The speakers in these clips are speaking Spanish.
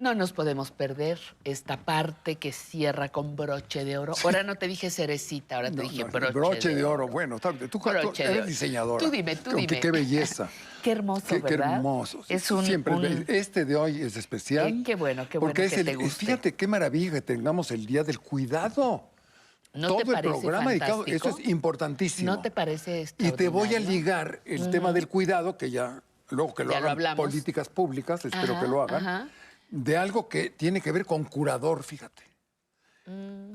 No nos podemos perder esta parte que cierra con broche de oro. Ahora no te dije cerecita, ahora te dije broche de oro. Bueno, tú Broche de eres oro. diseñadora. Tú dime. Qué belleza. Qué hermoso, Qué ¿verdad? hermoso. Es Siempre. Este de hoy es especial. Qué bueno porque que te guste. Fíjate qué maravilla que tengamos el Día del Cuidado. ¿No Todo te parece el programa dedicado, fantástico? eso es importantísimo. ¿No te parece Y te voy a extraordinario? ligar el tema del cuidado, que ya, luego que lo Ya lo hagan hablamos. políticas públicas, espero que lo hagan, de algo que tiene que ver con curador, fíjate.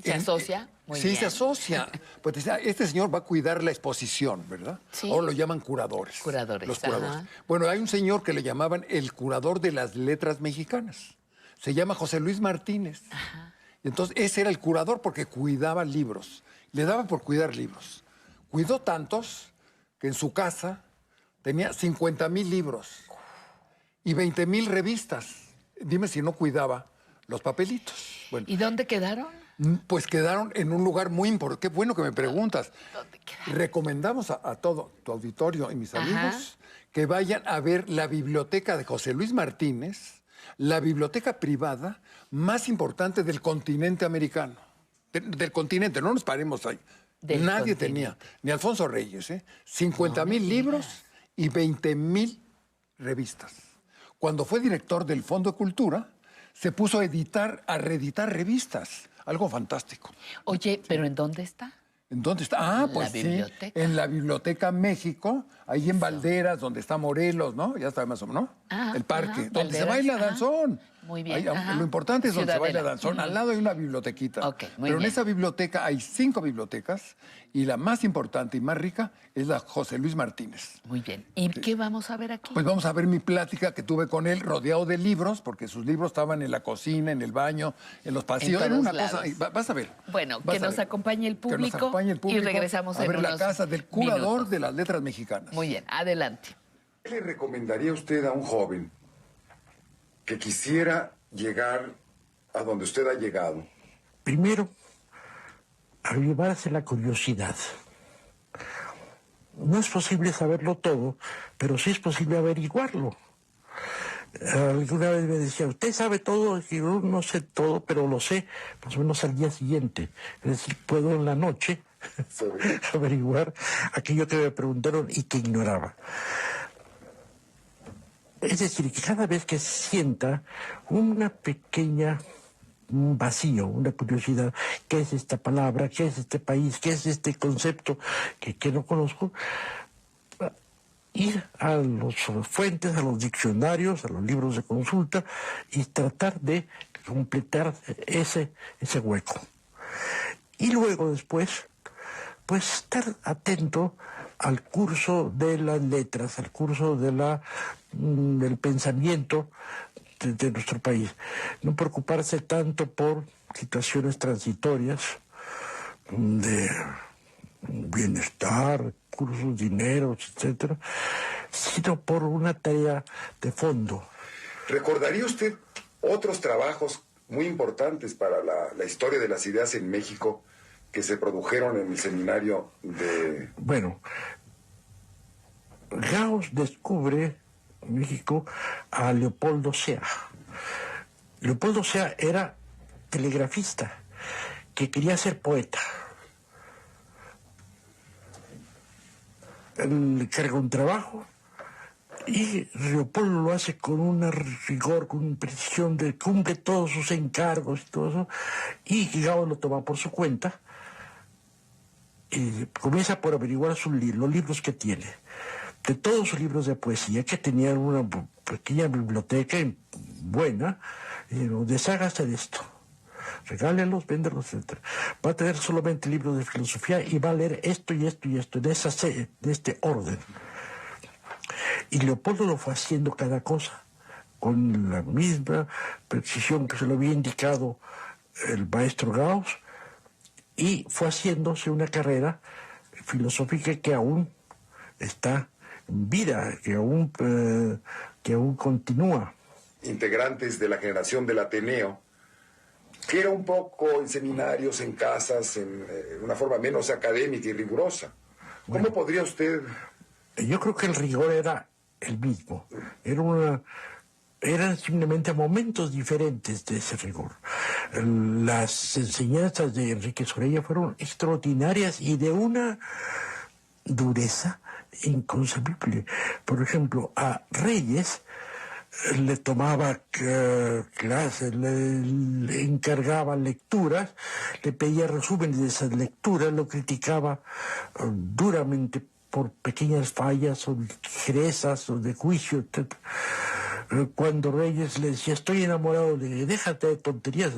¿Se asocia? Muy sí, bien. se asocia. Pues este señor va a cuidar la exposición, ¿verdad? Sí. O lo llaman curadores. Curadores, Los curadores. ajá. Bueno, hay un señor que le llamaban el curador de las letras mexicanas. Se llama José Luis Martínez. Ajá. Y entonces ese era el curador porque cuidaba libros. Le daba por cuidar libros. Cuidó tantos que en su casa tenía 50,000 libros y 20,000 revistas. Dime si no cuidaba los papelitos. Bueno, ¿Y dónde quedaron? pues quedaron en un lugar muy importante. Qué bueno que me preguntas. ¿Dónde quedaron? Recomendamos a todo tu auditorio y mis amigos que vayan a ver la biblioteca de José Luis Martínez, la biblioteca privada más importante del continente americano. Del continente, no nos paremos ahí. Nadie tenía, ni Alfonso Reyes, 50,000 libros y 20,000 revistas. Cuando fue director del Fondo de Cultura, se puso a reeditar revistas. Algo fantástico. Oye, ¿pero en dónde está? ¿En dónde está? Ah, pues La sí, biblioteca. en la Biblioteca México, ahí en Valderas, donde está Morelos, ¿no? Ya está más o menos, ¿no? El parque, donde se Valderas, baila danzón. Muy bien. Lo importante es donde se baila Ciudadela. danzón. Al lado hay una bibliotequita. Ok, muy Pero bien. en esa biblioteca hay 5 bibliotecas y la más importante y más rica es la José Luis Martínez. Muy bien. ¿Y qué vamos a ver aquí? Pues vamos a ver mi plática que tuve con él rodeado de libros, porque sus libros estaban en la cocina, en el baño, en los pasillos. Era todos una lados. cosa, vas a ver. Bueno, vas que a nos ver. acompañe el público. Que nos acompañe el público y regresamos a en ver la unos casa del curador minutos. de las letras mexicanas. Muy bien, adelante. ¿Qué le recomendaría usted a un joven que quisiera llegar a donde usted ha llegado? Primero, avivarse la curiosidad. No es posible saberlo todo, pero sí es posible averiguarlo. Alguna vez me decía, ¿usted sabe todo? Y yo no sé todo, pero lo sé más o menos al día siguiente. Es decir, puedo en la noche averiguar aquello que me preguntaron y que ignoraba. Es decir, que cada vez que sienta una pequeña un vacío, una curiosidad, ¿qué es esta palabra? ¿Qué es este país? ¿Qué es este concepto que no conozco? Ir a las fuentes, a los diccionarios, a los libros de consulta y tratar de completar ese hueco. Y luego después, pues estar atento al curso de las letras, al curso de del pensamiento de nuestro país. No preocuparse tanto por situaciones transitorias de bienestar, recursos, dineros, etcétera, sino por una tarea de fondo. ¿Recordaría usted otros trabajos muy importantes para la historia de las ideas en México que se produjeron en el seminario de...? Bueno, Gauss descubre en México a Leopoldo Sea. Leopoldo Sea era telegrafista que quería ser poeta. Le carga un trabajo y Leopoldo lo hace con una rigor, con una precisión, cumple todos sus encargos y todo eso, y Gauss lo toma por su cuenta y comienza por averiguar los libros que tiene. De todos sus libros de poesía, que tenían una pequeña biblioteca buena, deshágase de esto, regálelos, véndelos, etc. Va a tener solamente libros de filosofía y va a leer esto y esto y esto, de este orden. Y Leopoldo lo fue haciendo cada cosa, con la misma precisión que se lo había indicado el maestro Gauss, y fue haciéndose una carrera filosófica que aún está en vida, que aún continúa. Integrantes de la generación del Ateneo, que era un poco en seminarios, en casas, en una forma menos académica y rigurosa. ¿Cómo podría usted...? Yo creo que el rigor era el mismo. Era eran simplemente momentos diferentes de ese rigor. Las enseñanzas de Enrique Sorella fueron extraordinarias y de una dureza inconcebible. Por ejemplo, a Reyes le tomaba clases, le encargaba lecturas, le pedía resúmenes de esas lecturas, lo criticaba duramente por pequeñas fallas o ligerezas o de juicio, etc. Cuando Reyes le decía, estoy enamorado de... déjate de tonterías,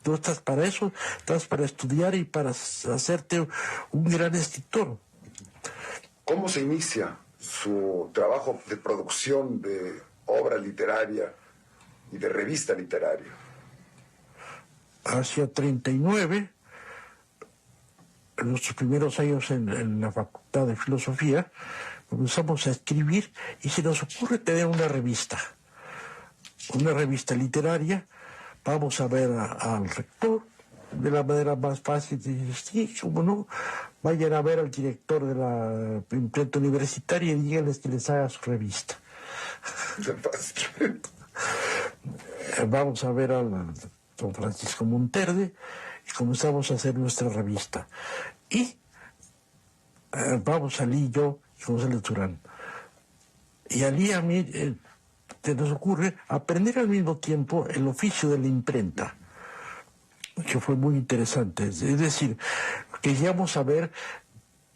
tú estás para eso, estás para estudiar y para hacerte un gran escritor. ¿Cómo se inicia su trabajo de producción de obra literaria y de revista literaria? Hacia 39, en nuestros primeros años en la Facultad de Filosofía, comenzamos a escribir y se nos ocurre tener una revista literaria. Vamos a ver al rector de la manera más fácil. Dice, sí, cómo no, vayan a ver al director de la imprenta universitaria y díganles que les haga su revista. Vamos a ver al don Francisco Monterde y comenzamos a hacer nuestra revista. Y vamos Ali y yo y González Durán. Y Ali a mí se nos ocurre aprender al mismo tiempo el oficio de la imprenta, que fue muy interesante. Es decir, que llegamos a ver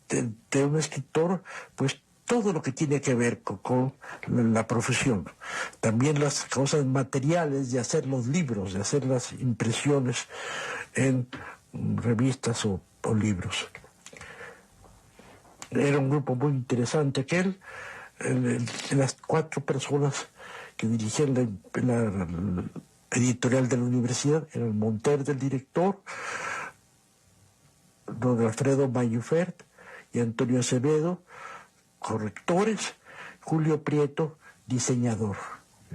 de un escritor, pues todo lo que tiene que ver con la profesión. También las cosas materiales de hacer los libros, de hacer las impresiones en revistas o libros. Era un grupo muy interesante aquel. Las 4 personas que dirigían la editorial de la universidad eran Monterde, el director, don Alfredo Mayufert y Antonio Acevedo, correctores, Julio Prieto, diseñador,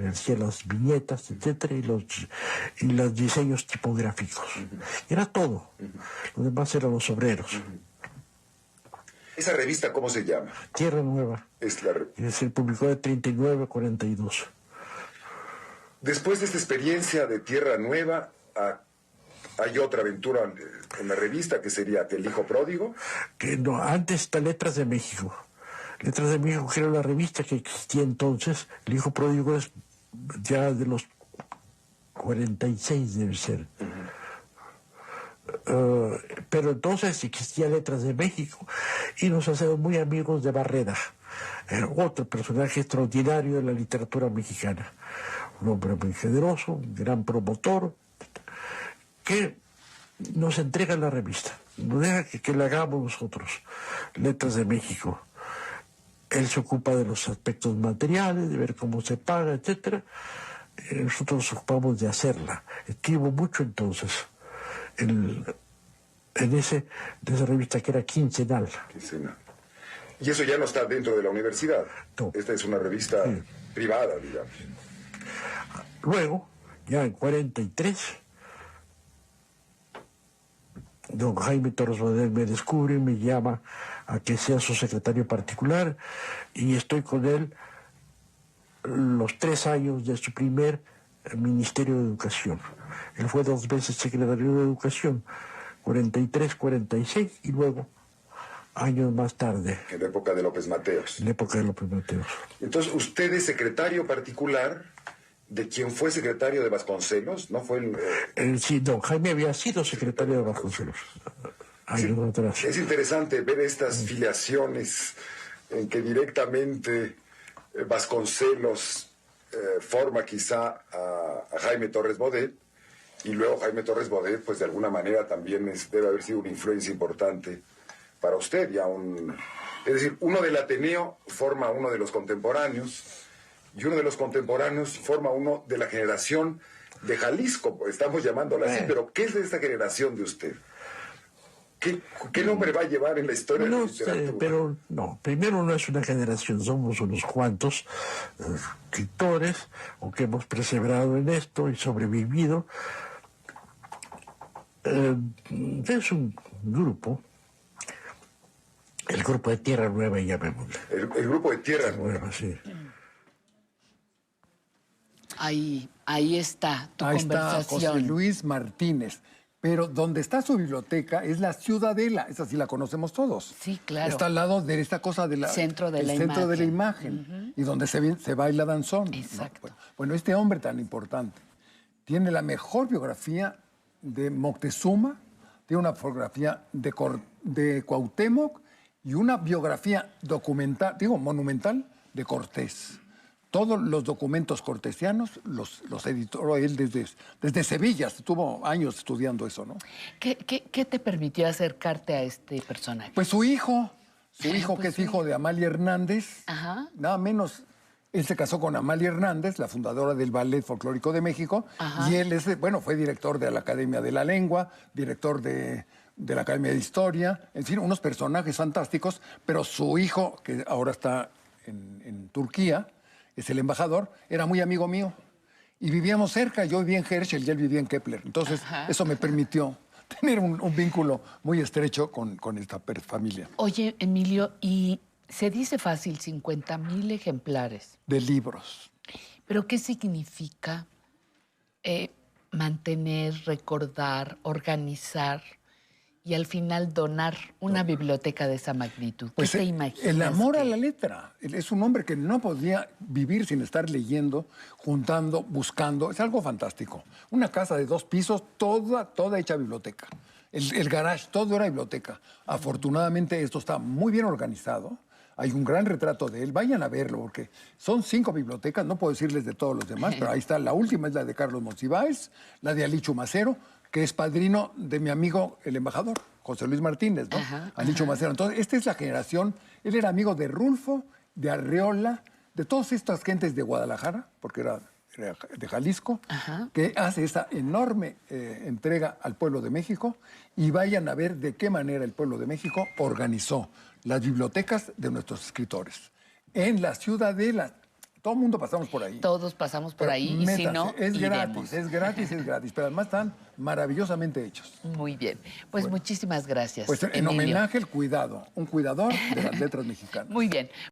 hacía las viñetas, etcétera, y los diseños tipográficos. Era todo. Lo demás eran los obreros. ¿Esa revista cómo se llama? Tierra Nueva. Se publicó de 39 a 42. Después de esta experiencia de Tierra Nueva, hay otra aventura en la revista que sería El Hijo Pródigo. Que no, antes está Letras de México. Letras de México, que era la revista que existía entonces. El Hijo Pródigo es ya de los 46 debe ser. Pero entonces existía Letras de México y nos hacemos muy amigos de Barreda, otro personaje extraordinario de la literatura mexicana, un hombre muy generoso, un gran promotor, que nos entrega la revista, nos deja que la hagamos nosotros, Letras de México. Él se ocupa de los aspectos materiales, de ver cómo se paga, etcétera. Nosotros nos ocupamos de hacerla. Escribo mucho entonces en esa revista que era quincenal. Y eso ya no está dentro de la universidad. No. Esta es una revista privada, digamos. Luego, ya en 43, don Jaime Torres Bodet me descubre y me llama a que sea su secretario particular, y estoy con él los 3 años de su primer Ministerio de Educación. Él fue 2 veces secretario de Educación, 43, 46, y luego, años más tarde. En la época de López Mateos. En la época de López Mateos. Entonces, usted es secretario particular de quien fue secretario de Vasconcelos, ¿no? Fue sí, don Jaime había sido secretario de Vasconcelos. Años atrás. Es interesante ver estas filiaciones en que directamente Vasconcelos forma quizá a Jaime Torres Bodet, y luego Jaime Torres Bodet, pues de alguna manera también debe haber sido una influencia importante para usted. Es decir, uno del Ateneo forma uno de los contemporáneos, y uno de los contemporáneos forma uno de la generación de Jalisco, estamos llamándola así, pero ¿qué es de esta generación de usted? ¿Qué nombre va a llevar en la historia de la literatura? Pero no, primero no es una generación, somos unos cuantos escritores o que hemos perseverado en esto y sobrevivido. Es un grupo, el grupo de Tierra Nueva, llamémosle. El grupo de Tierra Nueva. Sí. Ahí está tu Ahí está conversación. José Luis Martínez. Pero donde está su biblioteca es la Ciudadela, esa sí la conocemos todos. Sí, claro. Está al lado de esta cosa del Centro de la centro de la imagen. imagen, y donde se baila danzón, ¿no? Exacto. Bueno, este hombre tan importante tiene la mejor biografía de Moctezuma, tiene una fotografía de Cuauhtémoc y una biografía documental, monumental, de Cortés. Todos los documentos cortesianos los editó él desde Sevilla. Estuvo años estudiando eso, ¿no? ¿Qué te permitió acercarte a este personaje? Pues su hijo que es hijo de Amalia Hernández, Ajá. nada menos. Él se casó con Amalia Hernández, la fundadora del Ballet Folclórico de México, Ajá. y él fue director de la Academia de la Lengua, director de la Academia de Historia, en fin, unos personajes fantásticos, pero su hijo, que ahora está en Turquía, es el embajador, era muy amigo mío. Y vivíamos cerca, yo vivía en Herschel y él vivía en Kepler. Entonces, eso me permitió tener un vínculo muy estrecho con esta familia. Oye, Emilio, y se dice fácil 50,000 ejemplares. De libros. ¿Pero qué significa mantener, recordar, organizar y al final donar una biblioteca de esa magnitud? ¿Qué Pues te imaginas? el amor a la letra. Él es un hombre que no podía vivir sin estar leyendo, juntando, buscando. Es algo fantástico. Una casa de 2 pisos, toda hecha biblioteca. El garage, todo era biblioteca. Afortunadamente esto está muy bien organizado. Hay un gran retrato de él. Vayan a verlo, porque son 5 bibliotecas. No puedo decirles de todos los demás, pero ahí está. La última es la de Carlos Monsiváis, la de Alicho Macero, que es padrino de mi amigo, el embajador, José Luis Martínez, ¿no? Alicho Macero. Entonces, esta es la generación. Él era amigo de Rulfo, de Arreola, de todas estas gentes de Guadalajara, porque era de Jalisco, que hace esta enorme entrega al pueblo de México. Y vayan a ver de qué manera el pueblo de México organizó las bibliotecas de nuestros escritores. En la Ciudadela. Todo el mundo pasamos por ahí. Todos pasamos por ahí, y si no, es iremos. gratis, pero además están maravillosamente hechos. Muy bien. Pues muchísimas gracias, Pues en Emilio. homenaje al cuidado, un cuidador de las letras mexicanas. Muy bien.